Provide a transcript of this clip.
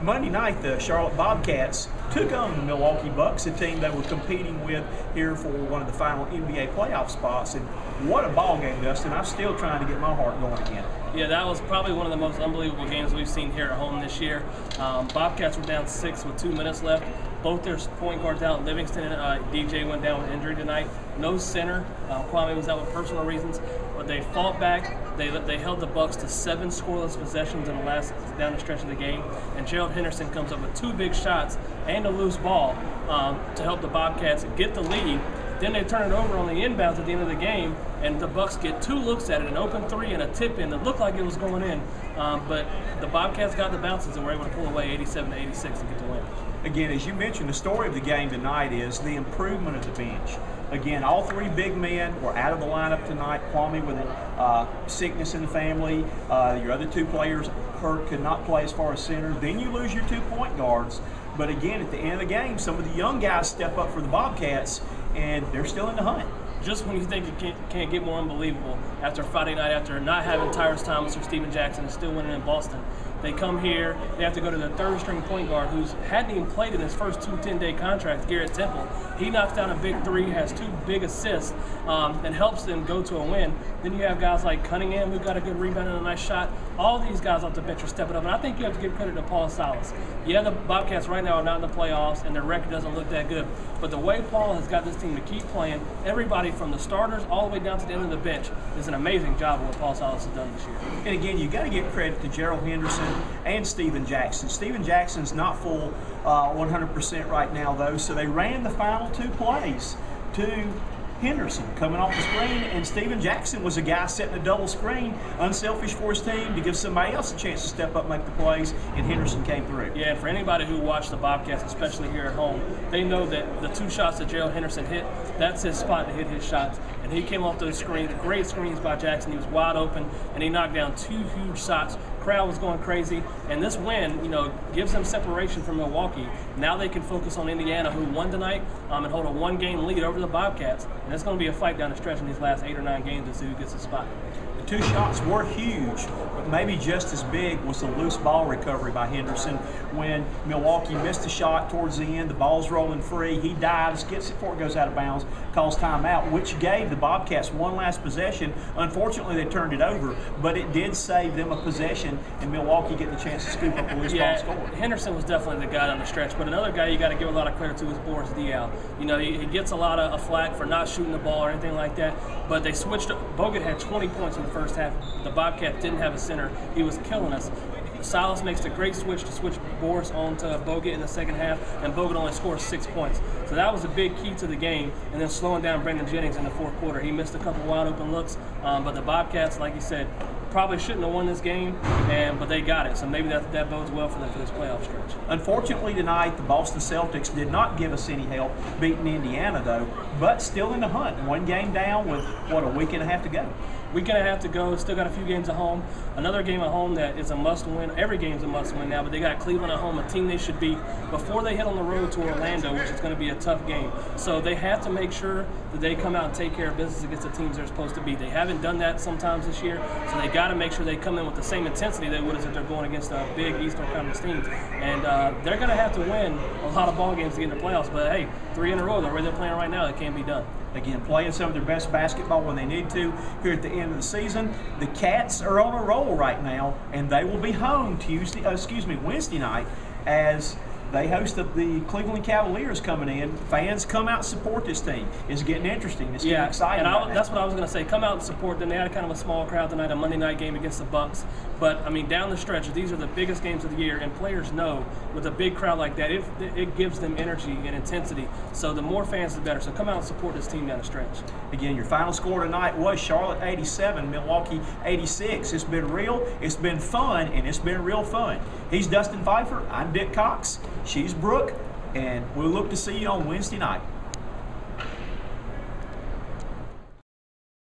Monday night, the Charlotte Bobcats took on the Milwaukee Bucks, a team they were competing with here for one of the final NBA playoff spots. And what a ball game, Dustin. I'm still trying to get my heart going again. Yeah, that was probably one of the most unbelievable games we've seen here at home this year. Bobcats were down 6 with 2 minutes left. Both their point guards out. Livingston and DJ went down with injury tonight. No center. Kwame was out with personal reasons. But they fought back. They held the Bucks to 7 scoreless possessions in the last down the stretch of the game. And Gerald Henderson comes up with 2 big shots and a loose ball to help the Bobcats get the lead. Then they turn it over on the inbounds at the end of the game, and the Bucks get 2 looks at it, an open 3 and a tip-in that looked like it was going in. But the Bobcats got the bounces and were able to pull away 87-86 and get the win. Again, as you mentioned, the story of the game tonight is the improvement of the bench. Again, all 3 big men were out of the lineup tonight. Kwame with a sickness in the family. Your other 2 players hurt, could not play as far as center. Then you lose your 2 point guards. But again, at the end of the game, some of the young guys step up for the Bobcats, and they're still in the hunt. Just when you think it can't get more unbelievable, after Friday night, after not having Tyrus Thomas or Steven Jackson and still winning in Boston, they come here, they have to go to their 3rd-string point guard who's hadn't even played in his first 2 10-day contracts, Garrett Temple. He knocks down a big 3, has 2 big assists, and helps them go to a win. Then you have guys like Cunningham who got a good rebound and a nice shot. All these guys off the bench are stepping up, and I think you have to give credit to Paul Silas. Yeah, the Bobcats right now are not in the playoffs, and their record doesn't look that good, but the way Paul has got this team to keep playing, everybody from the starters all the way down to the end of the bench, is an amazing job of what Paul Silas has done this year. And again, you got to give credit to Gerald Henderson and Steven Jackson. Steven Jackson's not full 100% right now, though, so they ran the final 2 plays to Henderson coming off the screen, and Steven Jackson was a guy setting a double screen, unselfish for his team to give somebody else a chance to step up and make the plays, and Henderson came through. Yeah, and for anybody who watched the Bobcats, especially here at home, they know that the 2 shots that Gerald Henderson hit, that's his spot to hit his shots. And he came off those screens, great screens by Jackson. He was wide open, and he knocked down 2 huge shots. Crowd was going crazy, and this win, gives them separation from Milwaukee. Now they can focus on Indiana, who won tonight, and hold a 1-game lead over the Bobcats. And it's going to be a fight down the stretch in these last 8 or 9 games to see who gets the spot. The 2 shots were huge, but maybe just as big was the loose ball recovery by Henderson. When Milwaukee missed a shot towards the end, the ball's rolling free, he dives, gets it before it goes out of bounds, calls timeout, which gave the Bobcats one last possession. Unfortunately, they turned it over, but it did save them a possession, and Milwaukee getting the chance to scoop up the loose ball and score. Henderson was definitely the guy down the stretch, but another guy you got to give a lot of credit to is Boris Diaw. He gets a lot of flack for not shooting the ball or anything like that, but they switched. Bogut had 20 points in the first half. The Bobcats didn't have a center. He was killing us. Silas makes a great switch to switch Boris on to Bogut in the second half, and Bogut only scores 6 points. So that was a big key to the game, and then slowing down Brandon Jennings in the 4th quarter. He missed a couple wide open looks, but the Bobcats, like you said, probably shouldn't have won this game, but they got it. So maybe that bodes well for them for this playoff stretch. Unfortunately tonight, the Boston Celtics did not give us any help beating Indiana, though, but still in the hunt. 1 game down with, a week and a half to go. Week and a half to go. Still got a few games at home. Another game at home that is a must-win. Every game's a must-win now, but they got Cleveland at home, a team they should beat before they head on the road to Orlando, which is going to be a tough game. So they have to make sure that they come out and take care of business against the teams they're supposed to beat. They haven't done that sometimes this year, so they got to make sure they come in with the same intensity they would as if they're going against a big Eastern Conference teams. And they're going to have to win a lot of ball games to get in the playoffs. But hey, 3 in a row, the way they're playing right now, it can't be done. Again, playing some of their best basketball when they need to here at the end of the season. The Cats are on a roll right now, and they will be home Wednesday night as they host the Cleveland Cavaliers coming in. Fans come out and support this team. It's getting interesting. It's getting exciting. And that's what I was going to say. Come out and support them. They had kind of a small crowd tonight, a Monday night game against the Bucks. But, down the stretch, these are the biggest games of the year, and players know with a big crowd like that, it gives them energy and intensity. So the more fans, the better. So come out and support this team down the stretch. Again, your final score tonight was Charlotte 87, Milwaukee 86. It's been real, it's been fun, and it's been real fun. He's Dustin Phifer. I'm Dick Cox. She's Brooke, and we'll look to see you on Wednesday night.